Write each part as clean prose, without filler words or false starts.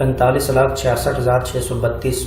45,66,632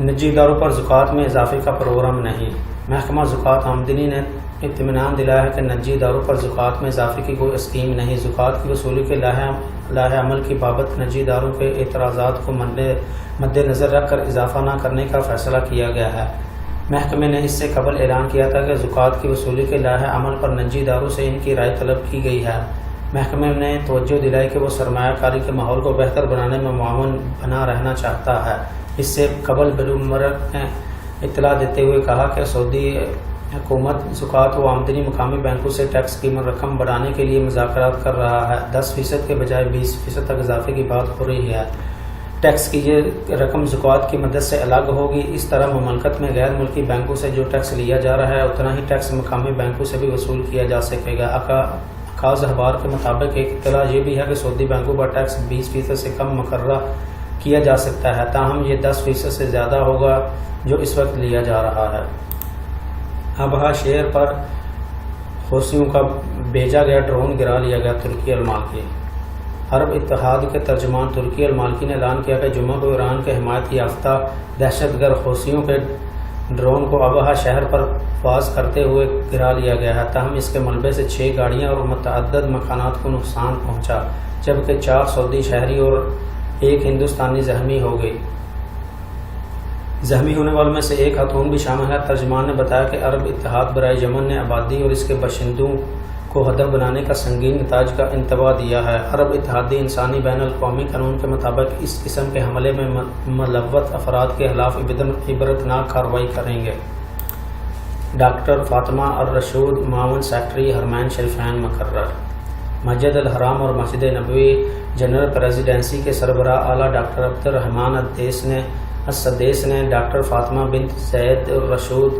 نجی اداروں پر زکوٰۃ میں اضافے کا پروگرام نہیں۔ محکمہ زکوٰۃ آمدنی نے اطمینان دلایا ہے کہ نجی اداروں پر زکوٰۃ میں اضافے کی کوئی اسکیم نہیں۔ زکوٰۃ کی وصولی کے لائحہ عمل کی بابت نجی اداروں کے اعتراضات کو مد نظر رکھ کر اضافہ نہ کرنے کا فیصلہ کیا گیا ہے۔ محکمے نے اس سے قبل اعلان کیا تھا کہ زکوٰۃ کی وصولی کے لائحہ عمل پر نجی اداروں سے ان کی رائے طلب کی گئی ہے۔ محکمے نے توجہ دلائی کہ وہ سرمایہ کاری کے ماحول کو بہتر بنانے میں معاون بنا رہنا چاہتا ہے۔ اس سے قبل بلومبرگ نے اطلاع دیتے ہوئے کہا کہ سعودی حکومت زکوٰۃ و آمدنی مقامی بینکوں سے ٹیکس کی رقم بڑھانے کے لیے مذاکرات کر رہا ہے۔ 10% کے بجائے 20% تک اضافے کی بات ہو رہی ہے۔ ٹیکس کی یہ رقم زکوٰۃ کی مدد سے الگ ہوگی۔ اس طرح مملکت میں غیر ملکی بینکوں سے جو ٹیکس لیا جا رہا ہے اتنا ہی ٹیکس مقامی بینکوں سے بھی وصول کیا جا سکے گا۔ اکاذ اخبار کے مطابق ایک اطلاع یہ بھی ہے کہ سعودی بینکوں پر ٹیکس 20% سے کم مقررہ کیا جا سکتا ہے، تاہم یہ 10% سے زیادہ ہوگا جو اس وقت لیا جا رہا ہے۔ ابہا شہر پر حوثیوں کا بھیجا گیا ڈرون گرا لیا گیا۔ ترکی المالکی عرب اتحاد کے ترجمان ترکی المالکی نے اعلان کیا کہ جمعہ کو ایران کے حمایت یافتہ دہشت گرد حوثیوں کے ڈرون کو ابہا شہر پر پرواز کرتے ہوئے گرا لیا گیا ہے، تاہم اس کے ملبے سے 6 گاڑیاں اور متعدد مکانات کو نقصان پہنچا، جبکہ 4 سعودی شہری اور 1 ہندوستانی زخمی ہو گئی۔ زخمی ہونے والوں میں سے 1 خاتون بھی شامل ہے۔ ترجمان نے بتایا کہ عرب اتحاد برائے یمن نے آبادی اور اس کے باشندوں کو ہدف بنانے کا سنگین نتائج کا انتباہ دیا ہے۔ عرب اتحادی انسانی بین الاقوامی قانون کے مطابق اس قسم کے حملے میں ملوث افراد کے خلاف عبرتناک کارروائی کریں گے۔ ڈاکٹر فاطمہ الرشید معاون سیکرٹری حرمین شریفین مقرر۔ مسجد الحرام اور مسجد نبوی جنرل پریزیڈنسی کے سربراہ اعلیٰ ڈاکٹر عبد الرحمان السدیس نے ڈاکٹر فاطمہ بنت زید الرشید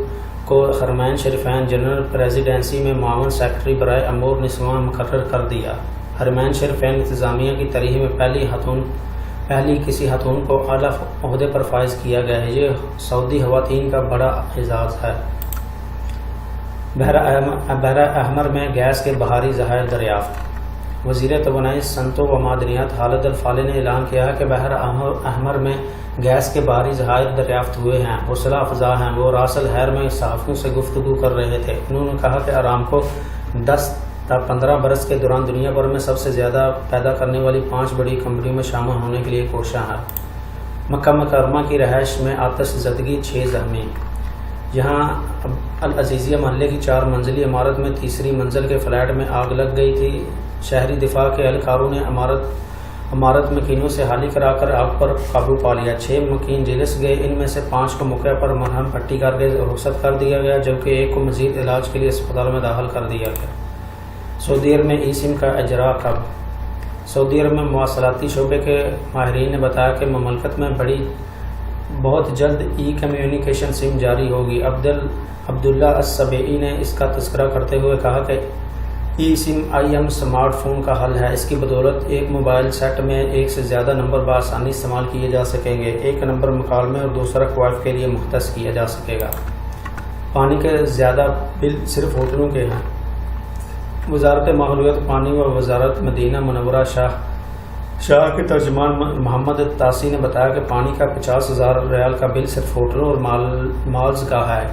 کو حرمین شریفین جنرل پریزیڈنسی میں معاون سیکرٹری برائے امور نسواں مقرر کر دیا۔ حرمین شریفین انتظامیہ کی تاریخ میں پہلی کسی خاتون کو اعلیٰ عہدے پر فائز کیا گیا ہے۔ یہ سعودی خواتین کا بڑا اعزاز ہے۔ بحر احمر میں گیس کے بحری ذخائر دریافت۔ وزیر توانائی صنعت و معدنیات خالد الفالح نے اعلان کیا ہے کہ بحر احمر میں گیس کے بحری ذخائر دریافت ہوئے ہیں، حوصلہ افزا ہیں۔ وہ راس الحیر میں صحافیوں سے گفتگو کر رہے تھے۔ انہوں نے کہا کہ ارامکو 10 تا 15 برس کے دوران دنیا بھر میں سب سے زیادہ پیدا کرنے والی 5 بڑی کمپنیوں میں شامل ہونے کے لیے کوشاں ہے۔ مکہ مکرمہ کی رہائش میں آتش زدگی، 6 زخمی۔ یہاں العزیزیہ محلے کی 4 منزلی عمارت میں تیسری منزل کے فلیٹ میں آگ لگ گئی تھی۔ شہری دفاع کے اہلکاروں نے عمارت مکینوں سے حالی کرا کر آگ پر قابو پا لیا۔ 6 مکین جلس گئے، ان میں سے 5 کو موقع پر مرہم پٹی کر کے رخصت کر دیا گیا، جبکہ 1 کو مزید علاج کے لیے اسپتال میں داخل کر دیا گیا۔ سعودی عرب میں ای سم کا اجراء کب؟ سعودی عرب میں مواصلاتی شعبے کے ماہرین نے بتایا کہ مملکت میں بہت جلد ای کمیونیکیشن سم جاری ہوگی۔ عبداللہ السبیعی نے اس کا تذکرہ کرتے ہوئے کہا کہ ای سم ایم اسمارٹ فون کا حل ہے۔ اس کی بدولت ایک موبائل سیٹ میں 1 سے زیادہ نمبر بآسانی استعمال کیے جا سکیں گے۔ ایک نمبر مکالمے اور دوسرا کوائف کے لیے مختص کیا جا سکے گا۔ پانی کے زیادہ بل صرف ہوٹلوں کے ہیں۔ وزارت ماحولیات پانی و وزارت مدینہ منورہ شاہ کے ترجمان محمد تاسی نے بتایا کہ پانی کا 50,000 ریال کا بل صرف ہوٹلوں اور مالز کا ہے۔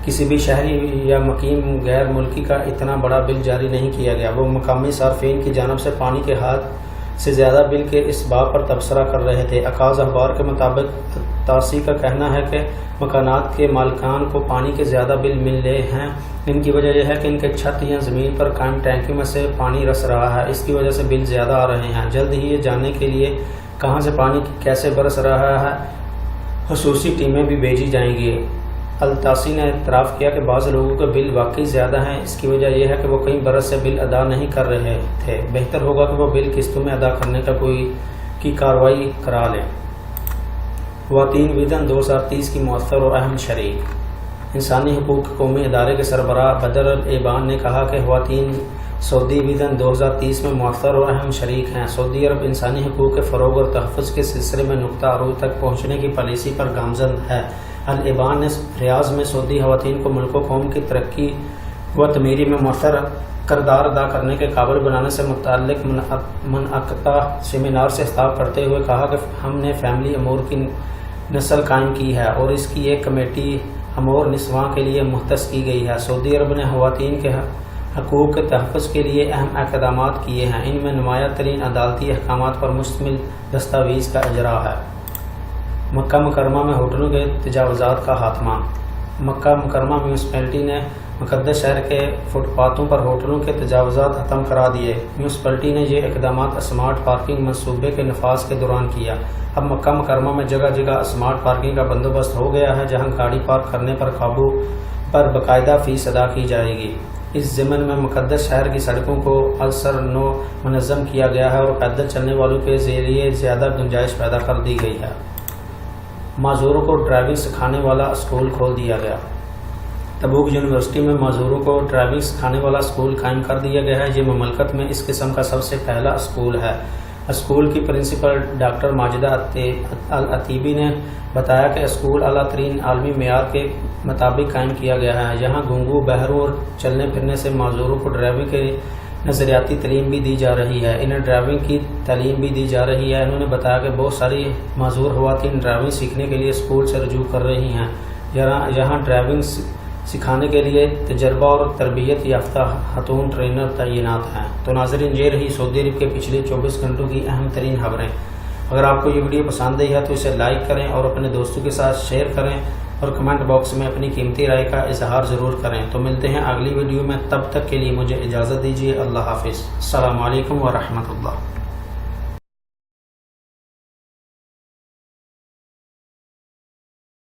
کسی بھی شہری یا مقیم غیر ملکی کا اتنا بڑا بل جاری نہیں کیا گیا۔ وہ مقامی صارفین کی جانب سے پانی کے حد سے زیادہ بل کے اس بات پر تبصرہ کر رہے تھے۔ اکاذ اخبار کے مطابق تاسی کا کہنا ہے کہ مکانات کے مالکان کو پانی کے زیادہ بل مل رہے ہیں۔ ان کی وجہ یہ ہے کہ ان کے چھت یا زمین پر قائم ٹینکیوں میں سے پانی رس رہا ہے، اس کی وجہ سے بل زیادہ آ رہے ہیں۔ جلد ہی یہ جاننے کے لیے کہاں سے پانی کیسے برس رہا ہے خصوصی ٹیمیں بھی بھیجی جائیں گی۔ التاسی نے اعتراف کیا کہ بعض لوگوں کے بل واقعی زیادہ ہیں، اس کی وجہ یہ ہے کہ وہ کئی برس سے بل ادا نہیں کر رہے تھے۔ بہتر ہوگا کہ وہ بل قسطوں میں ادا کرنے کی کارروائی کرا لیں۔ خواتین ویژن 2030 کی مؤثر اور اہم شریک۔ انسانی حقوق قومی ادارے کے سربراہ بدر الایبان نے کہا کہ خواتین سعودی ویژن 2030 میں مؤثر اور اہم شریک ہیں۔ سعودی عرب انسانی حقوق کے فروغ اور تحفظ کے سلسلے میں نقطہ عروج تک پہنچنے کی پالیسی پر گامزن ہے۔ الایبان نے ریاض میں سعودی خواتین کو ملک و قوم کی ترقی و تعمیر میں مؤثر کردار ادا کرنے کے قابل بنانے سے متعلق منعقدہ سیمینار سے خطاب کرتے ہوئے کہا کہ ہم نے فیملی امور کی نسل قائم کی ہے اور اس کی ایک کمیٹی امور نسواں کے لیے مختص کی گئی ہے۔ سعودی عرب نے خواتین کے حقوق کے تحفظ کے لیے اہم اقدامات کیے ہیں، ان میں نمایاں ترین عدالتی احکامات پر مشتمل دستاویز کا اجرا ہے۔ مکہ مکرمہ میں ہوٹلوں کے تجاوزات کا خاتمہ۔ مکہ مکرمہ میونسپلٹی نے مقدس شہر کے فٹ پاتھوں پر ہوٹلوں کے تجاوزات ختم کرا دیے۔ میونسپلٹی نے یہ اقدامات اسمارٹ پارکنگ منصوبے کے نفاذ کے دوران کیا۔ اب مکہ مکرمہ میں جگہ جگہ اسمارٹ پارکنگ کا بندوبست ہو گیا ہے، جہاں گاڑی پارک کرنے پر قابو پر باقاعدہ فیس ادا کی جائے گی۔ اس ضمن میں مقدس شہر کی سڑکوں کو ازسر نو منظم کیا گیا ہے اور پیدل چلنے والوں کے ذریعے زیادہ گنجائش پیدا کر دی گئی ہے۔ معذوروں کو ڈرائیونگ سکھانے والا اسکول کھول دیا گیا۔ تبوک یونیورسٹی میں معذوروں کو ڈرائیونگ سکھانے والا اسکول قائم کر دیا گیا ہے۔ یہ مملکت میں اس قسم کا سب سے پہلا اسکول ہے۔ اسکول کی پرنسپل ڈاکٹر ماجدہ العتیبی نے بتایا کہ اسکول اعلیٰ ترین عالمی معیار کے مطابق قائم کیا گیا ہے، جہاں گونگو بہروں اور چلنے پھرنے سے معذوروں کو ڈرائیونگ کی نظریاتی تعلیم بھی دی جا رہی ہے۔ انہیں ڈرائیونگ کی تعلیم بھی دی جا رہی ہے۔ انہوں نے بتایا کہ بہت ساری معذور خواتین ڈرائیونگ سیکھنے کے لیے اسکول سے رجوع کر رہی ہیں، یہاں ڈرائیونگ سکھانے کے لیے تجربہ اور تربیت یافتہ خاتون ٹرینر تعینات ہیں۔ تو ناظرین، یہ رہی سعودی عرب کے پچھلے 24 گھنٹوں کی اہم ترین خبریں۔ اگر آپ کو یہ ویڈیو پسند آئی ہے تو اسے لائک کریں اور اپنے دوستوں کے ساتھ شیئر کریں اور کمنٹ باکس میں اپنی قیمتی رائے کا اظہار ضرور کریں۔ تو ملتے ہیں اگلی ویڈیو میں، تب تک کے لیے مجھے اجازت دیجیے۔ اللہ حافظ۔ السلام علیکم ورحمۃ اللہ۔